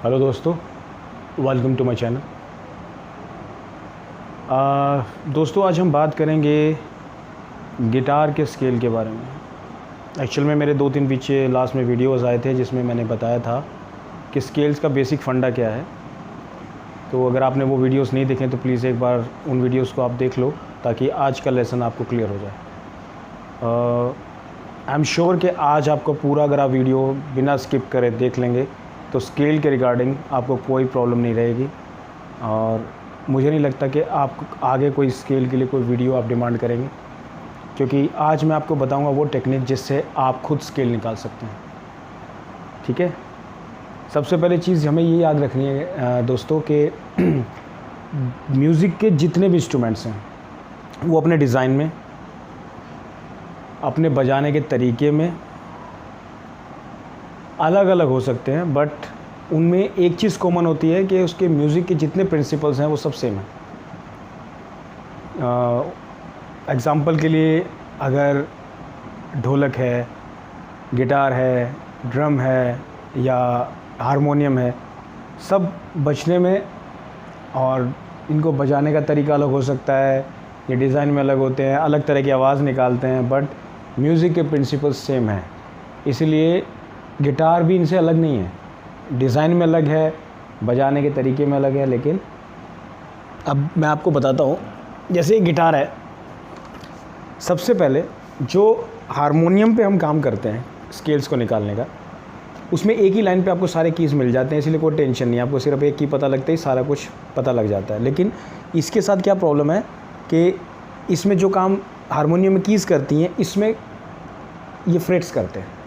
Hello दोस्तों, welcome to my channel. दोस्तों, आज हम बात करेंगे गिटार के स्केल के बारे में। एक्चुअल में मेरे 2-3 पीछे लास्ट में वीडियोस आए थे जिसमें मैंने बताया था कि स्केल्स का बेसिक फंडा क्या है। तो अगर आपने वो वीडियोस नहीं देखे तो प्लीज़ एक बार उन वीडियोस को आप देख लो ताकि आज का लेसन आपको क्लियर हो जाए। आई एम श्योर कि आज आपको पूरा अगर आप वीडियो बिना स्किप करे देख लेंगे तो स्केल के रिगार्डिंग आपको कोई प्रॉब्लम नहीं रहेगी, और मुझे नहीं लगता कि आप आगे कोई स्केल के लिए कोई वीडियो आप डिमांड करेंगे, क्योंकि आज मैं आपको बताऊंगा वो टेक्निक जिससे आप खुद स्केल निकाल सकते हैं। ठीक है, सबसे पहले चीज़ हमें ये याद रखनी है दोस्तों कि म्यूज़िक के जितने भी इंस्ट्रूमेंट्स हैं वो अपने डिज़ाइन में, अपने बजाने के तरीके में अलग अलग हो सकते हैं, बट उनमें एक चीज़ कॉमन होती है कि उसके म्यूज़िक के जितने प्रिंसिपल्स हैं वो सब सेम है। एग्ज़ाम्पल के लिए अगर ढोलक है, गिटार है, ड्रम है या हारमोनियम है, सब बजने में और इनको बजाने का तरीका अलग हो सकता है, ये डिज़ाइन में अलग होते हैं, अलग तरह की आवाज़ निकालते हैं, बट म्यूज़िक के प्रिंसिपल्स सेम हैं। इसलिए गिटार भी इनसे अलग नहीं है, डिज़ाइन में अलग है, बजाने के तरीके में अलग है। लेकिन अब मैं आपको बताता हूँ, जैसे ये गिटार है, सबसे पहले जो हारमोनियम पे हम काम करते हैं स्केल्स को निकालने का, उसमें एक ही लाइन पे आपको सारे कीज़ मिल जाते हैं, इसलिए कोई टेंशन नहीं है, आपको सिर्फ एक की पता लगता ही सारा कुछ पता लग जाता है। लेकिन इसके साथ क्या प्रॉब्लम है कि इसमें जो काम हारमोनियम में कीज़ करती हैं, इसमें ये फ्रेट्स करते हैं।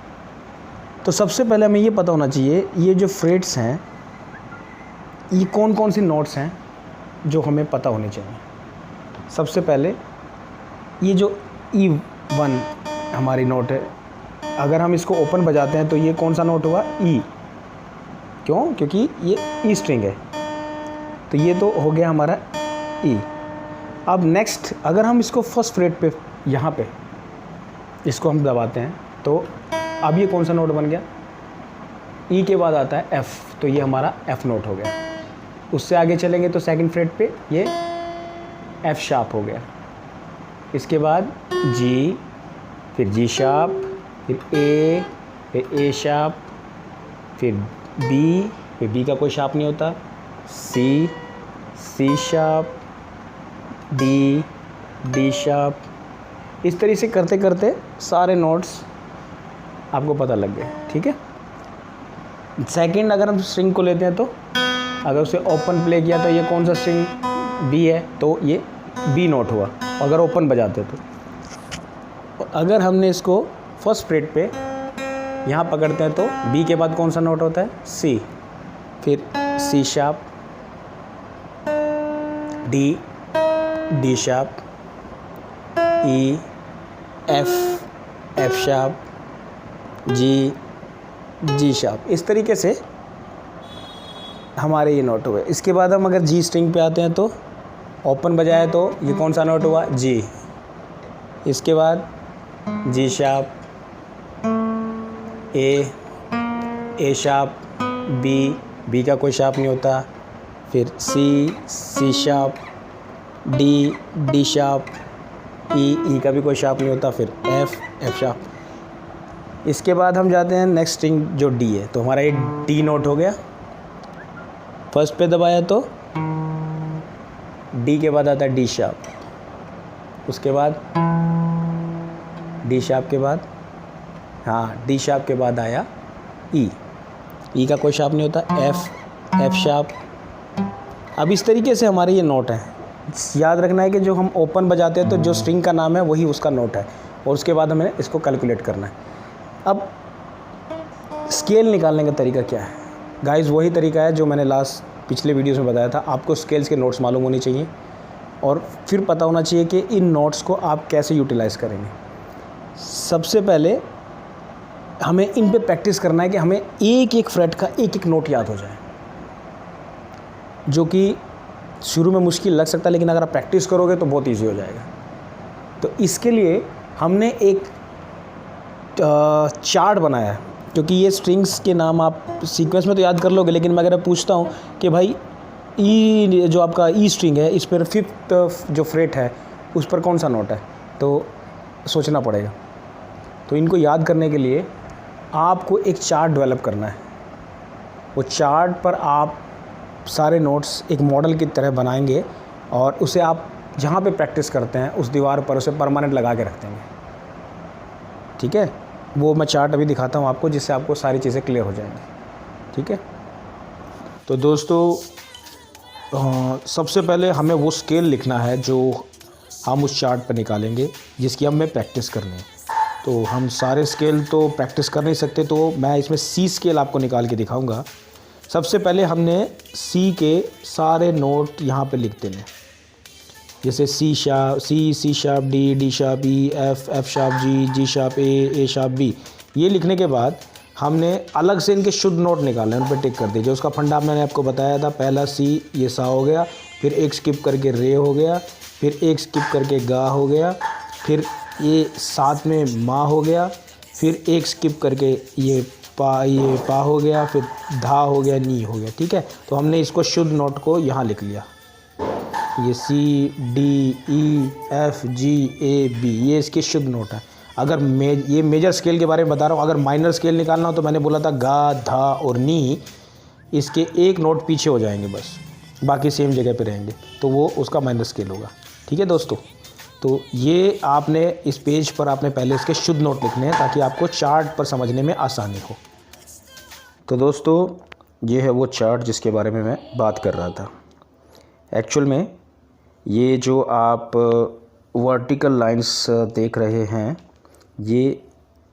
तो सबसे पहले हमें ये पता होना चाहिए ये जो फ्रेट्स हैं ये कौन कौन सी नोट्स हैं जो हमें पता होने चाहिए। सबसे पहले ये जो E1 हमारी नोट है, अगर हम इसको ओपन बजाते हैं तो ये कौन सा नोट हुआ? E। क्यों? क्योंकि ये E स्ट्रिंग है, तो ये तो हो गया हमारा E। अब नेक्स्ट अगर हम इसको फर्स्ट फ्रेट पे यहाँ पे इसको हम दबाते हैं तो अब ये कौन सा नोट बन गया? E के बाद आता है F, तो ये हमारा F नोट हो गया। उससे आगे चलेंगे तो सेकंड फ्रेट पे ये F शार्प हो गया। इसके बाद G, फिर G शार्प, फिर A, फिर A शार्प, फिर B, फिर B का कोई शार्प नहीं होता, C, C sharp, D, D sharp. इस तरीके से करते करते सारे नोट्स आपको पता लग गए। ठीक है, सेकंड अगर हम स्ट्रिंग को लेते हैं तो अगर उसे ओपन प्ले किया तो ये कौन सा स्ट्रिंग? B है, तो ये B नोट हुआ अगर ओपन बजाते तो। अगर हमने इसको फर्स्ट फ्रेट पे यहाँ पकड़ते हैं तो B के बाद कौन सा नोट होता है? C, फिर C sharp, D, D sharp, E, F, F sharp, G, G sharp. इस तरीके से हमारे ये नोट हुए। इसके बाद हम अगर G स्ट्रिंग पे आते हैं तो ओपन बजाया तो ये कौन सा नोट हुआ? G। इसके बाद G sharp, A sharp, B का कोई शार्प नहीं होता, फिर C sharp, D sharp, E का भी कोई शार्प नहीं होता, फिर F शार्प। इसके बाद हम जाते हैं नेक्स्ट स्ट्रिंग जो D है, तो हमारा ये D नोट हो गया। फर्स्ट पे दबाया तो D के बाद आता है D शार्प, उसके बाद D शार्प के बाद D शार्प के बाद आया E का कोई शार्प नहीं होता, F शार्प। अब इस तरीके से हमारे ये नोट हैं। याद रखना है कि जो हम ओपन बजाते हैं तो जो स्ट्रिंग का नाम है वही उसका नोट है, और उसके बाद हमें इसको कैलकुलेट करना है। अब स्केल निकालने का तरीका क्या है गाइस? वही तरीका है जो मैंने पिछले वीडियोस में बताया था। आपको स्केल्स के नोट्स मालूम होने चाहिए और फिर पता होना चाहिए कि इन नोट्स को आप कैसे यूटिलाइज़ करेंगे। सबसे पहले हमें इन पे प्रैक्टिस करना है कि हमें एक एक फ्रेट का एक एक नोट याद हो जाए, जो कि शुरू में मुश्किल लग सकता है, लेकिन अगर आप प्रैक्टिस करोगे तो बहुत ईजी हो जाएगा। तो इसके लिए हमने एक चार्ट बनाया है क्योंकि ये स्ट्रिंग्स के नाम आप सीक्वेंस में तो याद कर लोगे, लेकिन मैं अगर पूछता हूँ कि भाई ई जो आपका ई स्ट्रिंग है, इस पर 5th जो फ्रेट है उस पर कौन सा नोट है, तो सोचना पड़ेगा। तो इनको याद करने के लिए आपको एक चार्ट डेवलप करना है। वो चार्ट पर आप सारे नोट्स एक मॉडल की तरह बनाएंगे और उसे आप जहाँ पे प्रैक्टिस करते हैं उस दीवार पर उसे परमानेंट लगा के रख देंगे। ठीक है, वो मैं चार्ट अभी दिखाता हूँ आपको, जिससे आपको सारी चीज़ें क्लियर हो जाएंगी। ठीक है, तो दोस्तों सबसे पहले हमें वो स्केल लिखना है जो हम उस चार्ट पर निकालेंगे, जिसकी हमें प्रैक्टिस करनी है। तो हम सारे स्केल तो प्रैक्टिस कर नहीं सकते, तो मैं इसमें सी स्केल आपको निकाल के दिखाऊंगा। सबसे पहले हमने सी के सारे नोट यहाँ पे लिख देने, जैसे C sharp D sharp E, F sharp G sharp A sharp B. ये लिखने के बाद हमने अलग से इनके शुद्ध नोट निकालने, उन पर टिक कर दीजिए। उसका फंडा मैंने आपको बताया था, पहला सी ये सा हो गया, फिर एक स्किप करके रे हो गया, फिर एक स्किप करके गा हो गया, फिर ये साथ में माँ हो गया, फिर एक स्किप करके ये पा हो गया, फिर धा हो गया, नी हो गया। ठीक है, तो हमने इसको शुद्ध नोट को यहाँ लिख लिया। ये C D E F G A B, ये इसके शुद्ध नोट है। अगर ये मेजर स्केल के बारे में बता रहा हूँ। अगर माइनर स्केल निकालना हो तो मैंने बोला था गा, धा और नी, इसके एक नोट पीछे हो जाएंगे बस, बाकी सेम जगह पे रहेंगे, तो वो उसका माइनर स्केल होगा। ठीक है दोस्तों, तो ये आपने इस पेज पर आपने पहले इसके शुद्ध नोट लिखने हैं ताकि आपको चार्ट पर समझने में आसानी हो। तो दोस्तों ये है वो चार्ट जिसके बारे में मैं बात कर रहा था। एक्चुअल में ये जो आप वर्टिकल लाइंस देख रहे हैं ये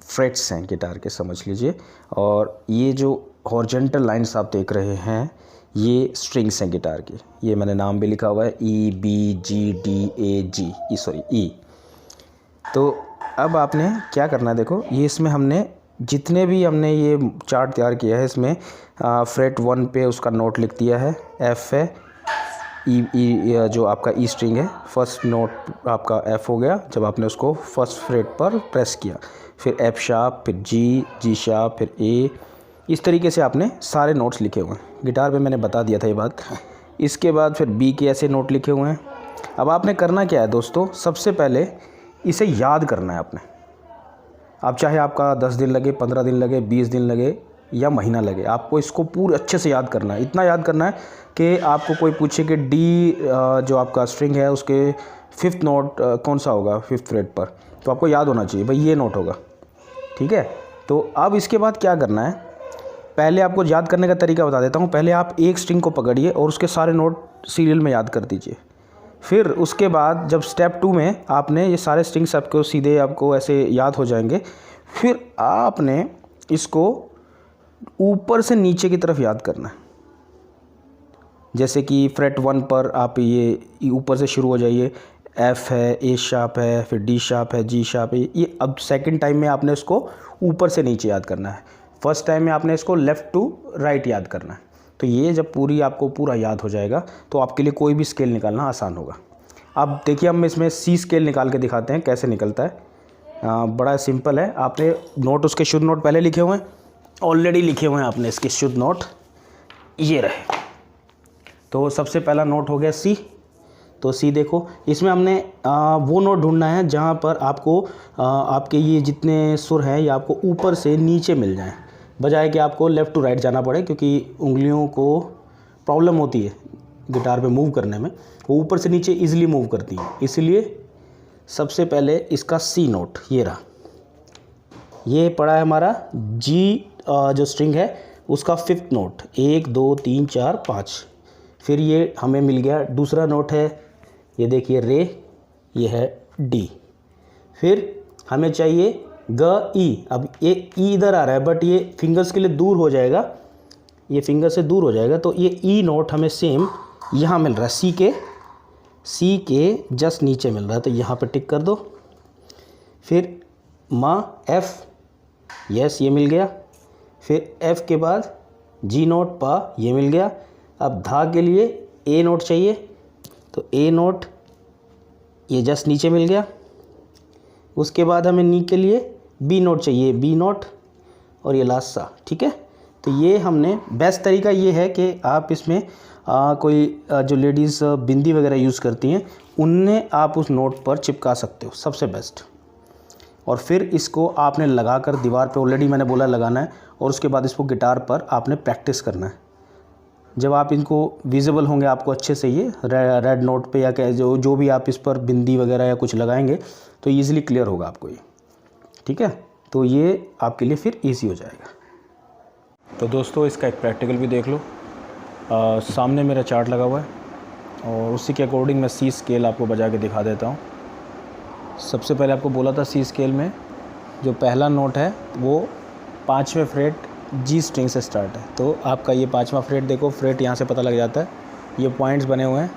फ्रेट्स हैं गिटार के, समझ लीजिए, और ये जो हॉरिजॉन्टल लाइंस आप देख रहे हैं ये स्ट्रिंग्स हैं गिटार की। ये मैंने नाम भी लिखा हुआ है, E B G D A जी ई। तो अब आपने क्या करना है, देखो ये इसमें हमने जितने भी हमने ये चार्ट तैयार किया है इसमें फ्रेट 1 पे उसका नोट लिख दिया है, एफ है, ई जो आपका ई स्ट्रिंग है, फर्स्ट नोट आपका एफ हो गया जब आपने उसको फर्स्ट फ्रेट पर प्रेस किया, फिर एफ शार्प, फिर जी शार्प, फिर ए। इस तरीके से आपने सारे नोट्स लिखे हुए हैं। गिटार पे मैंने बता दिया था ये बात। इसके बाद फिर बी के ऐसे नोट लिखे हुए हैं। अब आपने करना क्या है दोस्तों, सबसे पहले इसे याद करना है आपने। अब चाहे आपका 10 दिन लगे, 15 दिन लगे, 20 दिन लगे या महीना लगे, आपको इसको पूरे अच्छे से याद करना है। इतना याद करना है कि आपको कोई पूछे कि डी जो आपका स्ट्रिंग है उसके 5th नोट कौन सा होगा 5th फ्रेट पर, तो आपको याद होना चाहिए भाई ये नोट होगा। ठीक है, तो अब इसके बाद क्या करना है, पहले आपको याद करने का तरीका बता देता हूँ। पहले आप एक स्ट्रिंग को पकड़िए और उसके सारे नोट सीरियल में याद कर दीजिए। फिर उसके बाद जब स्टेप 2 में आपने ये सारे स्ट्रिंग्स आपको सीधे आपको ऐसे याद हो जाएंगे, फिर आपने इसको ऊपर से नीचे की तरफ याद करना है। जैसे कि फ्रेट 1 पर आप ये ऊपर से शुरू हो जाइए, एफ है, ए शार्प है, फिर डी शार्प है, जी शार्प है। ये अब सेकंड टाइम में आपने इसको ऊपर से नीचे याद करना है, फर्स्ट टाइम में आपने इसको लेफ़्ट टू राइट याद करना है। तो ये जब आपको पूरा याद हो जाएगा तो आपके लिए कोई भी स्केल निकालना आसान होगा। अब देखिए हम इसमें सी स्केल निकाल के दिखाते हैं कैसे निकलता है। बड़ा सिंपल है, आपने नोट उसके शुद्ध नोट पहले लिखे हुए हैं, ऑलरेडी लिखे हुए हैं आपने इसके शुद्ध नोट, ये रहे। तो सबसे पहला नोट हो गया सी। तो सी देखो, इसमें हमने वो नोट ढूंढना है जहाँ पर आपको आपके ये जितने सुर हैं ये आपको ऊपर से नीचे मिल जाएं, बजाय कि आपको लेफ़्ट टू राइट जाना पड़े, क्योंकि उंगलियों को प्रॉब्लम होती है गिटार पे मूव करने में, वो ऊपर से नीचे इजीली मूव करती हैं। इसलिए सबसे पहले इसका सी नोट ये रहा, ये पड़ा है हमारा जी जो स्ट्रिंग है उसका 5th नोट, 1 2 3 4 5। फिर ये हमें मिल गया दूसरा नोट है, ये देखिए रे, ये है डी। फिर हमें चाहिए ग ई। अब ये ई इधर आ रहा है बट ये फिंगर्स के लिए दूर हो जाएगा, ये फिंगर से दूर हो जाएगा, तो ये ई नोट हमें सेम यहाँ मिल रहा है, सी के जस्ट नीचे मिल रहा है, तो यहाँ पे टिक कर दो। फिर माँ एफ, यस ये मिल गया। फिर एफ के बाद जी नोट पा, ये मिल गया। अब धा के लिए ए नोट चाहिए, तो ए नोट ये जस्ट नीचे मिल गया। उसके बाद हमें नी के लिए बी नोट चाहिए, बी नोट। और ये लास्ट सा, ठीक है। तो ये हमने बेस्ट तरीका ये है कि आप इसमें कोई जो लेडीज़ बिंदी वगैरह यूज़ करती हैं उनने आप उस नोट पर चिपका सकते हो, सबसे बेस्ट। और फिर इसको आपने लगाकर दीवार पे, ऑलरेडी मैंने बोला लगाना है, और उसके बाद इसको गिटार पर आपने प्रैक्टिस करना है। जब आप इनको विजिबल होंगे आपको अच्छे से ये रेड नोट पे या जो भी आप इस पर बिंदी वगैरह या कुछ लगाएंगे तो ईज़िली क्लियर होगा आपको ये, ठीक है। तो ये आपके लिए फिर ईजी हो जाएगा। तो दोस्तों इसका एक प्रैक्टिकल भी देख लो। सामने मेरा चार्ट लगा हुआ है और उसी के अकॉर्डिंग मैं सी स्केल आपको बजा के दिखा देता हूँ। सबसे पहले आपको बोला था सी स्केल में जो पहला नोट है वो 5वें फ्रेट जी स्ट्रिंग से स्टार्ट है। तो आपका ये 5वां फ्रेट देखो, फ्रेट यहाँ से पता लग जाता है, ये पॉइंट्स बने हुए हैं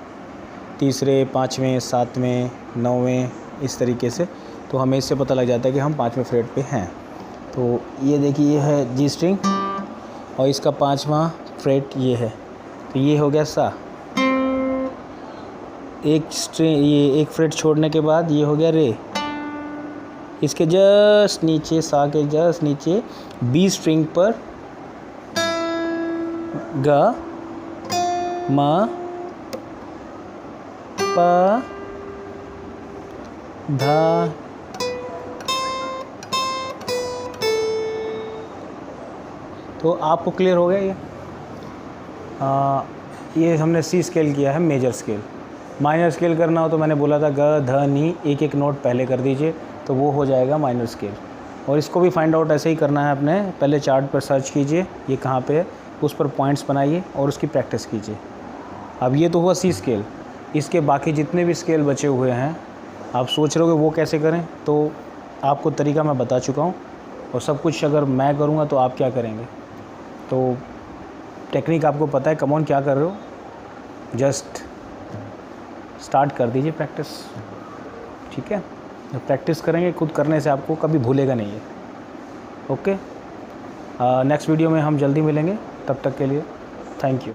3रे, 5वें, 7वें, 9वें, इस तरीके से। तो हमें इससे पता लग जाता है कि हम 5वें फ्रेट पे हैं। तो ये देखिए ये है जी स्ट्रिंग और इसका 5वां फ्रेट ये है, तो ये हो गया सा। एक स्ट्रिंग, ये एक फ्रेट छोड़ने के बाद ये हो गया रे। इसके जस्ट नीचे, सा के जस्ट नीचे बी स्ट्रिंग पर ग, म, प, ध, तो आपको क्लियर हो गया ये हमने सी स्केल किया है, मेजर स्केल। माइनर स्केल करना हो तो मैंने बोला था ग, ध, नी, एक एक नोट पहले कर दीजिए तो वो हो जाएगा माइनर स्केल। और इसको भी फाइंड आउट ऐसे ही करना है अपने, पहले चार्ट पर सर्च कीजिए ये कहाँ पे है, उस पर पॉइंट्स बनाइए और उसकी प्रैक्टिस कीजिए। अब ये तो हुआ सी स्केल, इसके बाकी जितने भी स्केल बचे हुए हैं आप सोच रहे हो वो कैसे करें, तो आपको तरीका मैं बता चुका हूँ। और सब कुछ अगर मैं करूँगा तो आप क्या करेंगे, तो टेक्निक आपको पता है, कम ऑन क्या कर रहे हो, जस्ट स्टार्ट कर दीजिए प्रैक्टिस, ठीक है। जब प्रैक्टिस करेंगे खुद करने से आपको कभी भूलेगा नहीं है। ओके, नेक्स्ट वीडियो में हम जल्दी मिलेंगे, तब तक के लिए थैंक यू।